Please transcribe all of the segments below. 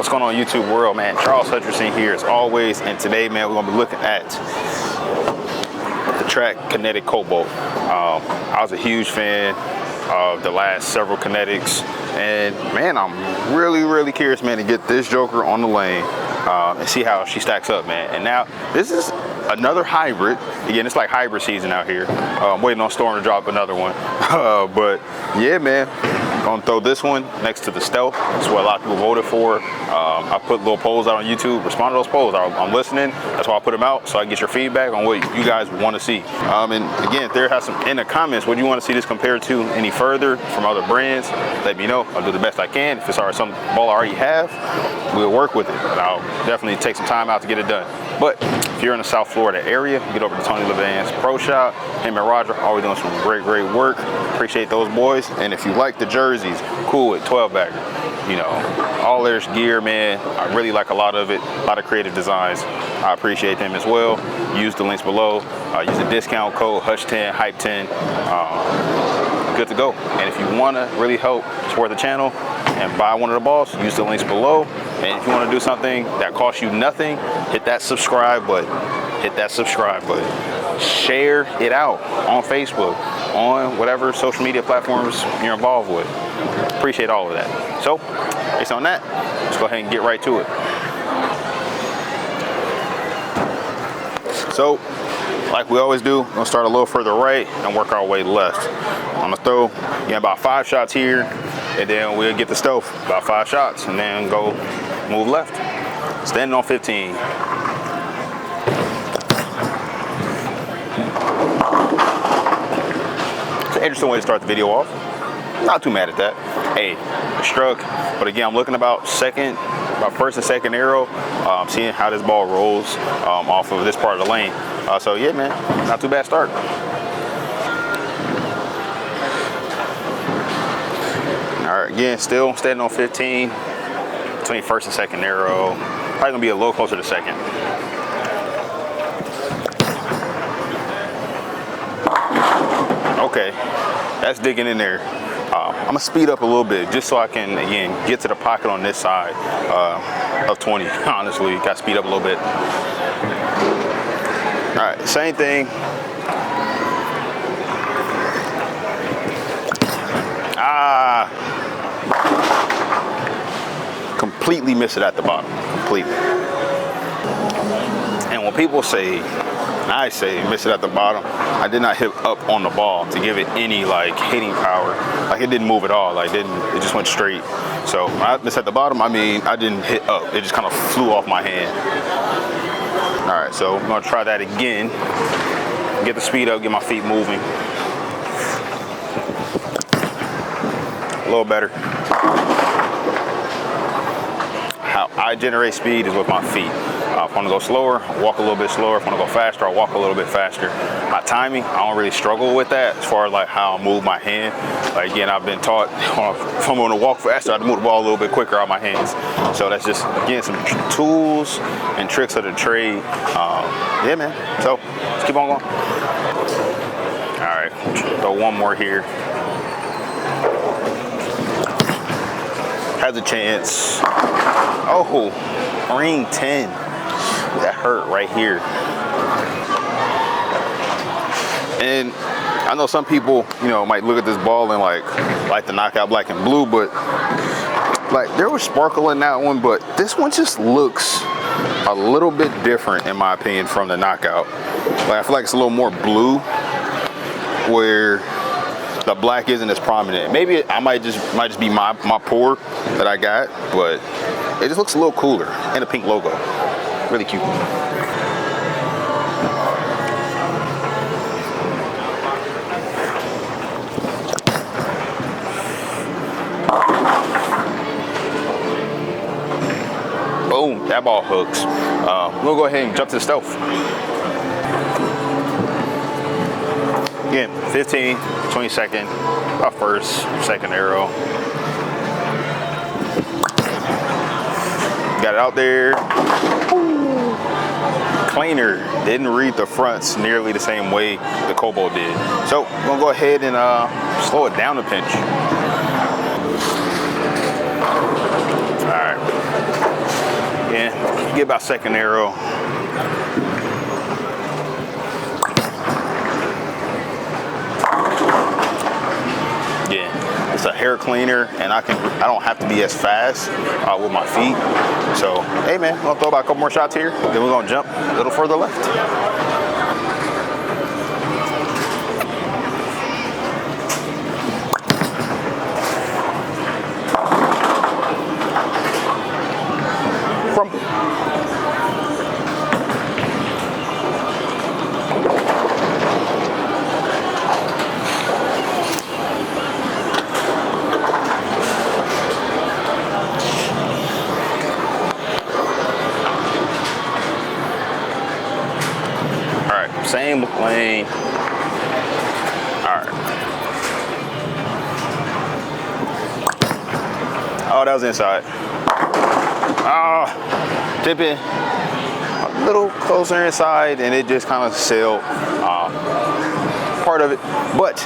What's going on, YouTube world, man? Charles Hutcherson here as always, and today, man, we're gonna be looking at the track Kinetic Cobalt. I was a huge fan of the last several Kinetics, and man, I'm really curious, man, to get this joker on the lane and see how she stacks up, man. And now this is another hybrid. Again, it's like hybrid season out here. I'm waiting on Storm to drop another one. But yeah, man, gonna throw this one next to the Stealth. That's what a lot of people voted for. I put little polls out on YouTube. Respond to those polls. I'm listening. That's why I put them out, so I get your feedback on what you guys want to see. And again, if there has some in the comments, what you want to see this compared to any further from other brands, let me know. I'll do the best I can. If it's already some ball I already have, we'll work with it. I'll definitely take some time out to get it done. But if you're in the South Florida area, get over to Tony Levan's Pro Shop. Him and Roger always doing some great work. Appreciate those boys. And if you like the jerseys, cool with 12-bagger. You know, all there's gear, man. I really like a lot of it. A lot of creative designs. I appreciate them as well. Use the links below. Use the discount code HUSH10, HYPE10. Good to go. And if you want to really help support the channel and buy one of the balls, use the links below. And if you want to do something that costs you nothing, hit that subscribe button. Hit that subscribe button. Share it out on Facebook, on whatever social media platforms you're involved with. Appreciate all of that. So, based on that, let's go ahead and get right to it. So, like we always do, we're gonna start a little further right and work our way left. I'm gonna throw about 5 shots here, and then we'll get the Stealth about 5 shots, and then go move left. Standing on 15. It's an interesting way to start the video off. Not too mad at that. Hey, it struck, but again, I'm looking about first and second arrow, seeing how this ball rolls off of this part of the lane. So yeah, man, not too bad start. All right, again, still standing on 15, between first and second arrow. Probably gonna be a little closer to second. Okay, that's digging in there. I'm gonna speed up a little bit just so I can, again, get to the pocket on this side of 20. Honestly, gotta speed up a little bit. All right, same thing. Completely miss it at the bottom, completely. And when people say, I say miss it at the bottom, I did not hit up on the ball to give it any like hitting power. Like it didn't move at all. Like it just went straight. So when I miss at the bottom, I mean I didn't hit up. It just kind of flew off my hand. All right, so I'm gonna try that again. Get the speed up, get my feet moving. A little better. How I generate speed is with my feet. If I want to go slower, walk a little bit slower. If I want to go faster, I'll walk a little bit faster. My timing, I don't really struggle with that as far as like how I move my hand. Like again, I've been taught if I'm going to walk faster, I have to move the ball a little bit quicker out my hands. So that's just, again, some tools and tricks of the trade. Yeah, man. So let's keep on going. All right, throw one more here. Has a chance. Oh, ring 10. That hurt right here. And I know some people, might look at this ball and like the knockout black and blue, but like there was sparkle in that one, but this one just looks a little bit different in my opinion from the knockout. Like I feel like it's a little more blue, where the black isn't as prominent. Maybe I might just be my pour that I got, but it just looks a little cooler. And a pink logo. Really cute. Boom, that ball hooks. We'll go ahead and jump to the Stealth. Again, 15, 22nd, about first, second arrow. Got it out there. Ooh. Cleaner. Didn't read the fronts nearly the same way the Cobalt did. So I'm gonna go ahead and slow it down a pinch. All right. Get about second arrow. Yeah, it's a hair cleaner, and I don't have to be as fast with my feet. So, hey man, we're gonna throw about a couple more shots here, then we're gonna jump a little further left. Same lane. All right. Oh, that was inside. Tipping a little closer inside, and it just kind of sailed part of it. But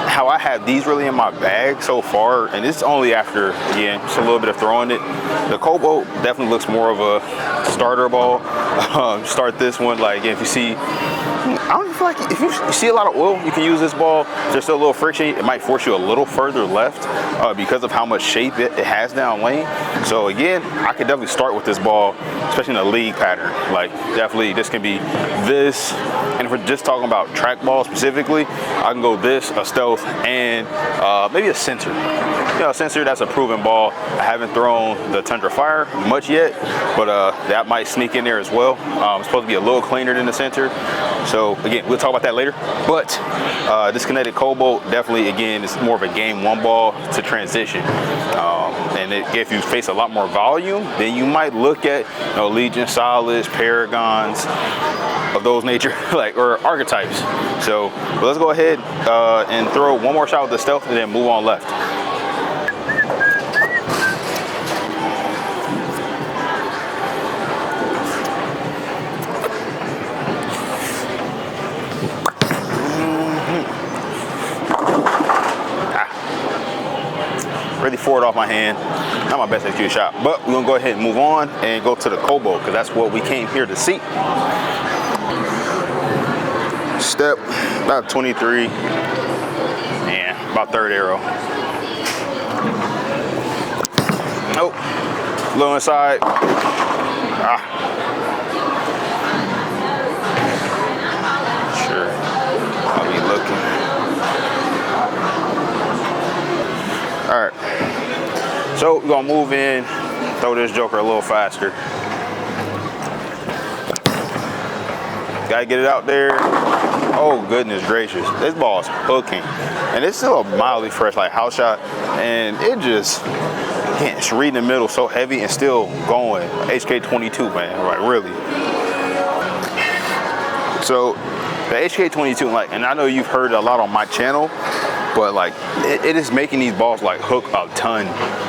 how I have these really in my bag so far, and it's only after, again, just a little bit of throwing it. The Cobalt definitely looks more of a starter ball. Start this one, like if you see, I don't feel like if you see a lot of oil, you can use this ball. If there's still a little friction, it might force you a little further left because of how much shape it has down lane. So again, I could definitely start with this ball, especially in a league pattern. Like definitely this can be this. And if we're just talking about track ball specifically, I can go this, a stealth, and maybe a sensor. You know, a sensor, that's a proven ball. I haven't thrown the Tundra Fire much yet, but that might sneak in there as well. It's supposed to be a little cleaner than the sensor. So again, we'll talk about that later. But this Kinetic Cobalt definitely, again, is more of a game one ball to transition. And if you face a lot more volume, then you might look at Legion Solids, Paragons, of those nature, or archetypes. So let's go ahead and throw one more shot with the stealth and then move on left. Really forward off my hand. Not my best executed shot, but we're gonna go ahead and move on and go to the Cobalt because that's what we came here to see. Step about 23, and about third arrow. Nope, low inside. Sure, I'll be looking. All right, so we're gonna move in, throw this joker a little faster. Gotta get it out there. Oh goodness gracious, this ball is hooking, and it's still a mildly fresh like house shot, and it just can't. It's reading the middle so heavy and still going. HK-22, man, like really. So the HK-22, like, and I know you've heard a lot on my channel, but like it is making these balls like hook a ton.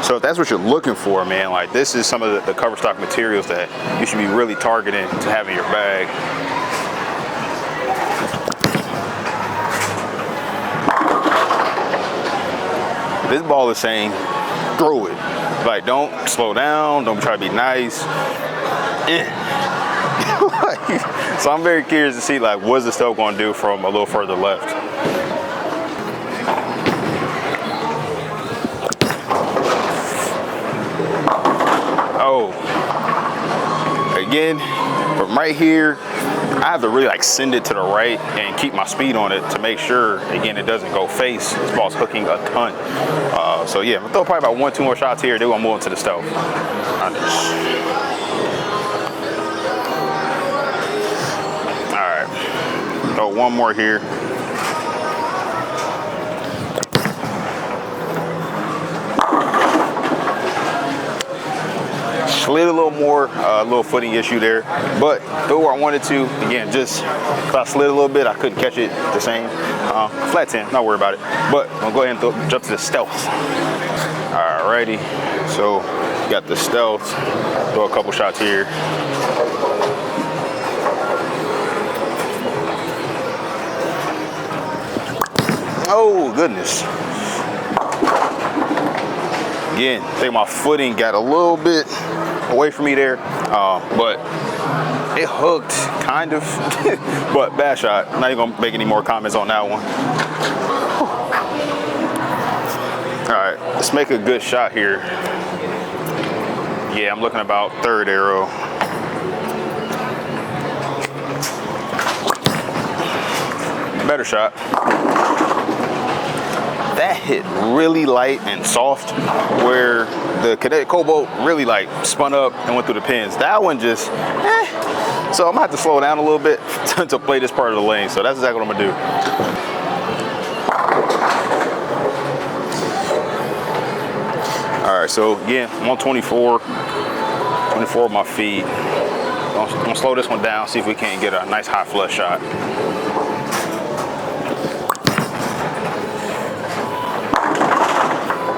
So if that's what you're looking for, man, like this is some of the cover stock materials that you should be really targeting to have in your bag. This ball is saying throw it. Like don't slow down, don't try to be nice. So I'm very curious to see like what's the stealth going to do from a little further left. Oh, again, from right here, I have to really like send it to the right and keep my speed on it to make sure, again, it doesn't go face. This ball's hooking a ton. So yeah, I'm gonna throw probably about 1-2 more shots here. Then we'll move into the stealth. All right, throw one more here. Slid a little more, a little footing issue there, but threw where I wanted to. Again, just if I slid a little bit, I couldn't catch it the same. Flat 10, not worried about it. But I'm gonna go ahead and jump to the stealth. Alrighty, so got the stealth. Throw a couple shots here. Oh goodness. Again, I think my footing got a little bit away from me there, but it hooked, kind of, but bad shot. Not even gonna make any more comments on that one. All right, let's make a good shot here. Yeah, I'm looking about third arrow. Better shot. That hit really light and soft, where the Kinetic Cobalt really like spun up and went through the pins. That one just, So I'm gonna have to slow down a little bit to play this part of the lane. So that's exactly what I'm gonna do. All right, so again, I'm on 24 with my feet. I'm gonna slow this one down, see if we can't get a nice high flush shot.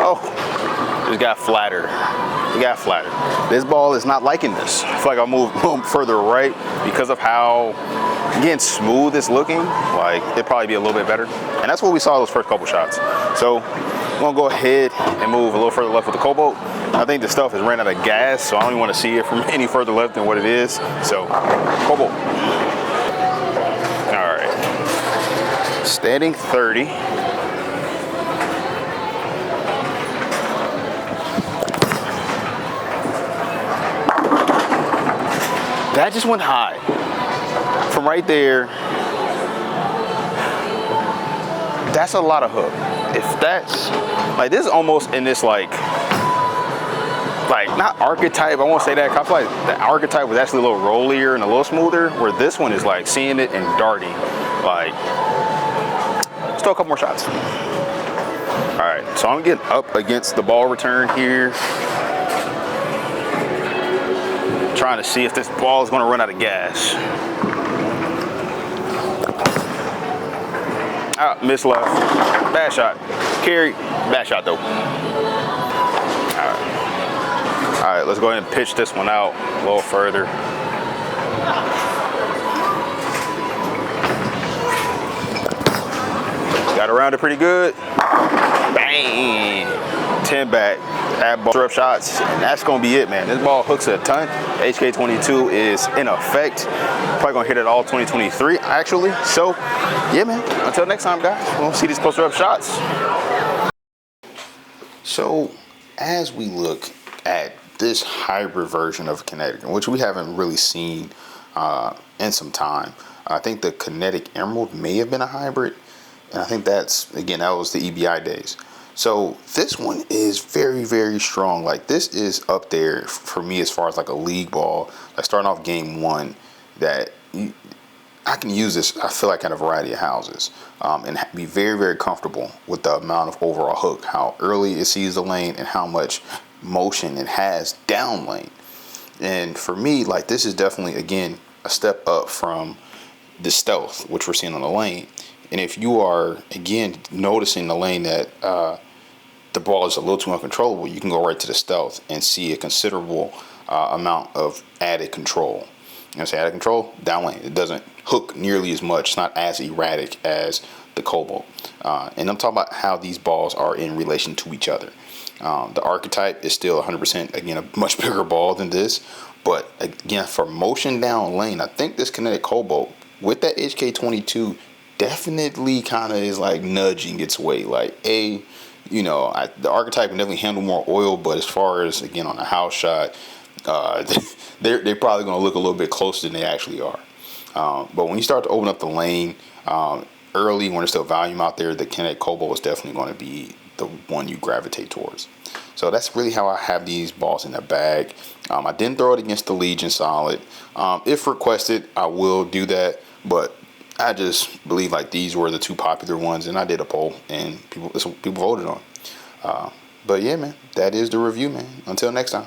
Oh, just got flatter. It got flatter. This ball is not liking this. I feel like I'll move further right because of how, again, smooth it's looking. Like, it'd probably be a little bit better. And that's what we saw those first couple shots. So I'm gonna go ahead and move a little further left with the Cobalt. I think the stuff has ran out of gas, so I don't even want to see it from any further left than what it is. So, Cobalt. All right. Standing 30. That just went high. From right there, that's a lot of hook. If that's, like, this is almost in this, like not archetype, I won't say that, I feel like the archetype was actually a little rollier and a little smoother, where this one is like seeing it and darting. Like, let's throw a couple more shots. All right, so I'm getting up against the ball return here. Trying to see if this ball is gonna run out of gas. Ah, miss left, bad shot. Carry, bad shot though. All right, let's go ahead and pitch this one out a little further. Got around it pretty good. Bang! 10 back. Add ball up shots, and that's gonna be it, man. This ball hooks a ton. HK-22 is in effect. Probably gonna hit it all 2023, actually. So, yeah, man. Until next time, guys. We'll see these poster up shots. So, as we look at this hybrid version of Kinetic, which we haven't really seen in some time, I think the Kinetic Emerald may have been a hybrid, and I think that's, again, that was the EBI days. So this one is very, very strong. Like, this is up there for me as far as like a league ball, like starting off game one, that I can use this, I feel like, at a variety of houses, and be very, very comfortable with the amount of overall hook, how early it sees the lane and how much motion it has down lane. And for me, like, this is definitely, again, a step up from the stealth, which we're seeing on the lane. And if you are, again, noticing the lane that the ball is a little too uncontrollable, you can go right to the stealth and see a considerable amount of added control. You know, say added control, down lane. It doesn't hook nearly as much. It's not as erratic as the Cobalt. And I'm talking about how these balls are in relation to each other. The archetype is still 100%, again, a much bigger ball than this. But again, for motion down lane, I think this Kinetic Cobalt with that HK-22 definitely kind of is like nudging its way. Like, the archetype can definitely handle more oil, but as far as, again, on a house shot, they're probably going to look a little bit closer than they actually are. But when you start to open up the lane early, when there's still volume out there, the Kinetic Cobalt is definitely going to be the one you gravitate towards. So that's really how I have these balls in the bag. I didn't throw it against the Legion Solid. If requested, I will do that, but I just believe like these were the two popular ones, and I did a poll, and people voted on. But yeah, man, that is the review, man. Until next time.